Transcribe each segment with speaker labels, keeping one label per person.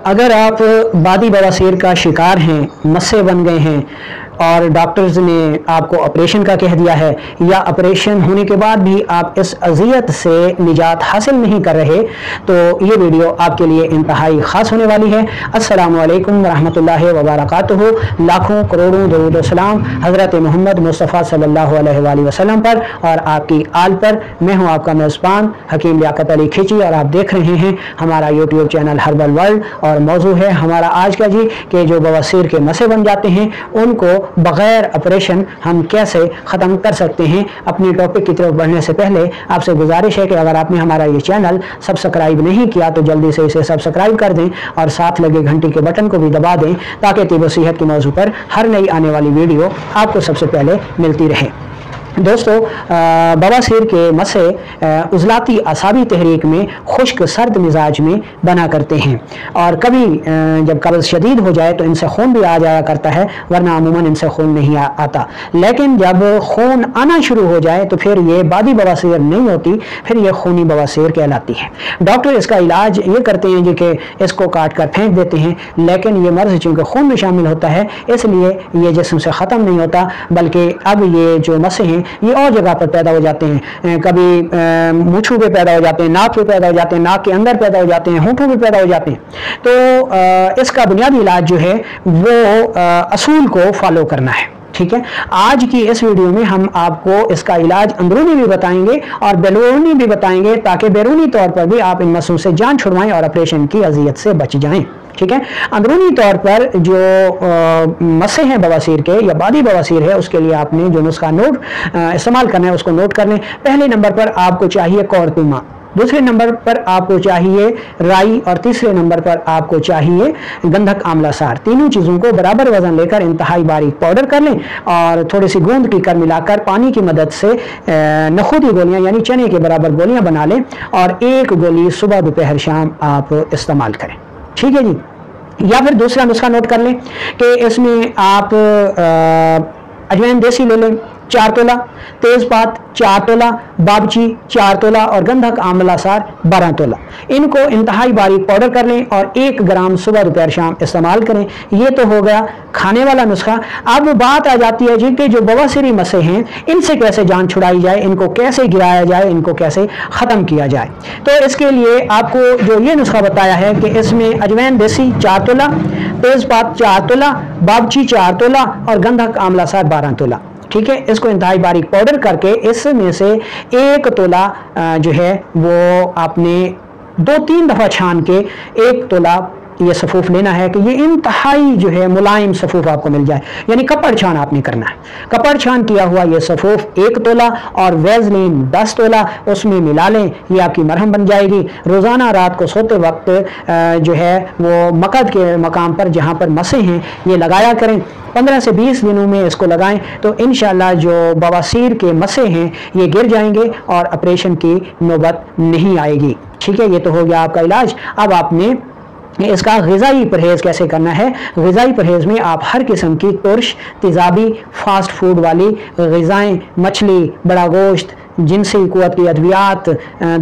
Speaker 1: اگر آپ بادی بواسیر کا شکار ہیں، مسے بن گئے ہیں اور ڈاکٹرز نے آپ کو آپریشن کا کہہ دیا ہے، یا آپریشن ہونے کے بعد بھی آپ اس اذیت سے نجات حاصل نہیں کر رہے، تو یہ ویڈیو آپ کے لیے انتہائی خاص ہونے والی ہے۔ السلام علیکم ورحمۃ اللہ وبرکاتہ۔ لاکھوں کروڑوں درود و سلام حضرت محمد مصطفیٰ صلی اللہ علیہ وآلہ وسلم پر اور آپ کی آل پر۔ میں ہوں آپ کا میزبان حکیم لیاقت علی کھچی اور آپ دیکھ رہے ہیں ہمارا یوٹیوب چینل ہربل ورلڈ، اور موضوع ہے ہمارا آج کا کہ جو بواسیر کے مسے بن جاتے ہیں ان کو بغیر آپریشن ہم کیسے ختم کر سکتے ہیں۔ اپنی ٹاپک کی طرف بڑھنے سے پہلے آپ سے گزارش ہے کہ اگر آپ نے ہمارا یہ چینل سبسکرائب نہیں کیا تو جلدی سے اسے سبسکرائب کر دیں اور ساتھ لگے گھنٹی کے بٹن کو بھی دبا دیں تاکہ طب و صحت کے موضوع پر ہر نئی آنے والی ویڈیو آپ کو سب سے پہلے ملتی رہے۔ دوستو، بواسیر کے مسے عضلاتی اعصابی تحریک میں خشک سرد مزاج میں بنا کرتے ہیں، اور کبھی جب قبض شدید ہو جائے تو ان سے خون بھی آ جایا کرتا ہے، ورنہ عموماً ان سے خون نہیں آتا۔ لیکن جب خون آنا شروع ہو جائے تو پھر یہ بادی بواسیر نہیں ہوتی، پھر یہ خونی بواسیر کہلاتی ہے۔ ڈاکٹر اس کا علاج یہ کرتے ہیں کہ اس کو کاٹ کر پھینک دیتے ہیں، لیکن یہ مرض چونکہ خون میں شامل ہوتا ہے اس لیے یہ جسم سے ختم نہیں ہوتا، بلکہ اب یہ جو مسے ہیں یہ اور جگہ پر پیدا ہو جاتے ہیں۔ کبھی مونچھوں پہ پیدا ہو جاتے ہیں، ناک پہ پیدا ہو جاتے ہیں، ناک کے اندر پیدا ہو جاتے ہیں، ہونٹوں پہ پیدا ہو جاتے ہیں۔ تو اس کا بنیادی علاج جو ہے وہ اصول کو فالو کرنا ہے، ٹھیک ہے۔ آج کی اس ویڈیو میں ہم آپ کو اس کا علاج اندرونی بھی بتائیں گے اور بیرونی بھی بتائیں گے، تاکہ بیرونی طور پر بھی آپ ان مسوں سے جان چھڑوائیں اور آپریشن کی اذیت سے بچ جائیں، ٹھیک ہے۔ اندرونی طور پر جو مسے ہیں بواسیر کے یا بادی بواسیر ہے، اس کے لیے آپ نے جو نسخہ استعمال کرنا ہے اس کو نوٹ کر لیں۔ پہلے نمبر پر آپ کو چاہیے کورکما، دوسرے نمبر پر آپ کو چاہیے رائی، اور تیسرے نمبر پر آپ کو چاہیے گندھک آملہ سار۔ تینوں چیزوں کو برابر وزن لے کر انتہائی باریک پاؤڈر کر لیں اور تھوڑی سی گوند کی کر ملا کر پانی کی مدد سے نخودی گولیاں یعنی چنے کے برابر گولیاں بنا لیں، اور ایک گولی صبح دوپہر شام آپ استعمال کریں، ٹھیک ہے جی۔ یا پھر دوسرا نسخہ نوٹ کر لیں کہ اس میں آپ اجوائن دیسی لے لیں 4 تولہ، تیز پات 4 تولہ، بابچی 4 تولہ اور گندھک آملہ سار 12 تولہ۔ ان کو انتہائی باریک پاؤڈر کر لیں اور 1 گرام صبح دوپہر شام استعمال کریں۔ یہ تو ہو گیا کھانے والا نسخہ۔ اب بات آ جاتی ہے کہ جو بواسیری مسے ہیں ان سے کیسے جان چھڑائی جائے، ان کو کیسے گرایا جائے، ان کو کیسے ختم کیا جائے۔ تو اس کے لیے آپ کو جو یہ نسخہ بتایا ہے کہ اس میں اجوائن دیسی 4 تولہ، تیز پات 4 تولہ، بابچی 4 تولہ اور گندھک آملہ سار 12 تولہ، ٹھیک ہے۔ اس کو انتہائی باریک پاؤڈر کر کے اس میں سے 1 تولہ جو ہے وہ آپ نے 2-3 دفعہ چھان کے 1 تولہ یہ صفوف لینا ہے کہ یہ انتہائی جو ہے ملائم صفوف آپ کو مل جائے، یعنی کپڑ چھان آپ نے کرنا ہے۔ کپڑ چھان کیا ہوا یہ صفوف 1 تولہ اور ویزلین 10 تولہ اس میں ملا لیں، یہ آپ کی مرہم بن جائے گی۔ روزانہ رات کو سوتے وقت جو ہے وہ مقد کے مقام پر جہاں پر مسے ہیں یہ لگایا کریں۔ 15 سے 20 دنوں میں اس کو لگائیں تو انشاءاللہ جو بواسیر کے مسے ہیں یہ گر جائیں گے اور آپریشن کی نوبت نہیں آئے گی، ٹھیک ہے۔ یہ تو ہو گیا آپ کا علاج۔ اب آپ نے اس کا غذائی پرہیز کیسے کرنا ہے۔ غذائی پرہیز میں آپ ہر قسم کی ترش، تیزابی، فاسٹ فوڈ والی غذائیں، مچھلی، بڑا گوشت، جنسی قوت کی ادویات،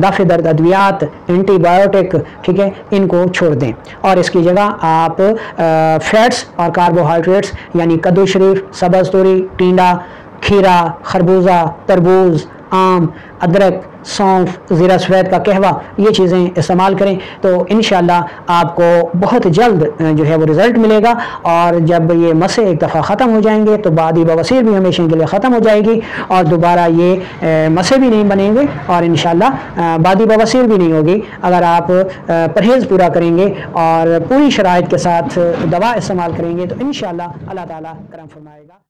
Speaker 1: دفع درد ادویات، اینٹی بایوٹک، ٹھیک ہے، ان کو چھوڑ دیں، اور اس کی جگہ آپ فیٹس اور کاربوہائیڈریٹس یعنی کدو شریف، سبز توری، ٹینڈا، کھیرا، خربوزہ، تربوز، آم، ادرک، سونف، زیرہ سفید کا قہوہ، یہ چیزیں استعمال کریں تو انشاءاللہ آپ کو بہت جلد جو ہے وہ رزلٹ ملے گا، اور جب یہ مسے ایک دفعہ ختم ہو جائیں گے تو بادی بواسیر بھی ہمیشہ کے لیے ختم ہو جائے گی، اور دوبارہ یہ مسے بھی نہیں بنیں گے اور انشاءاللہ بادی بواسیر بھی نہیں ہوگی اگر آپ پرہیز پورا کریں گے اور پوری شرائط کے ساتھ دوا استعمال کریں گے تو انشاءاللہ اللہ تعالیٰ کرم فرمائے گا۔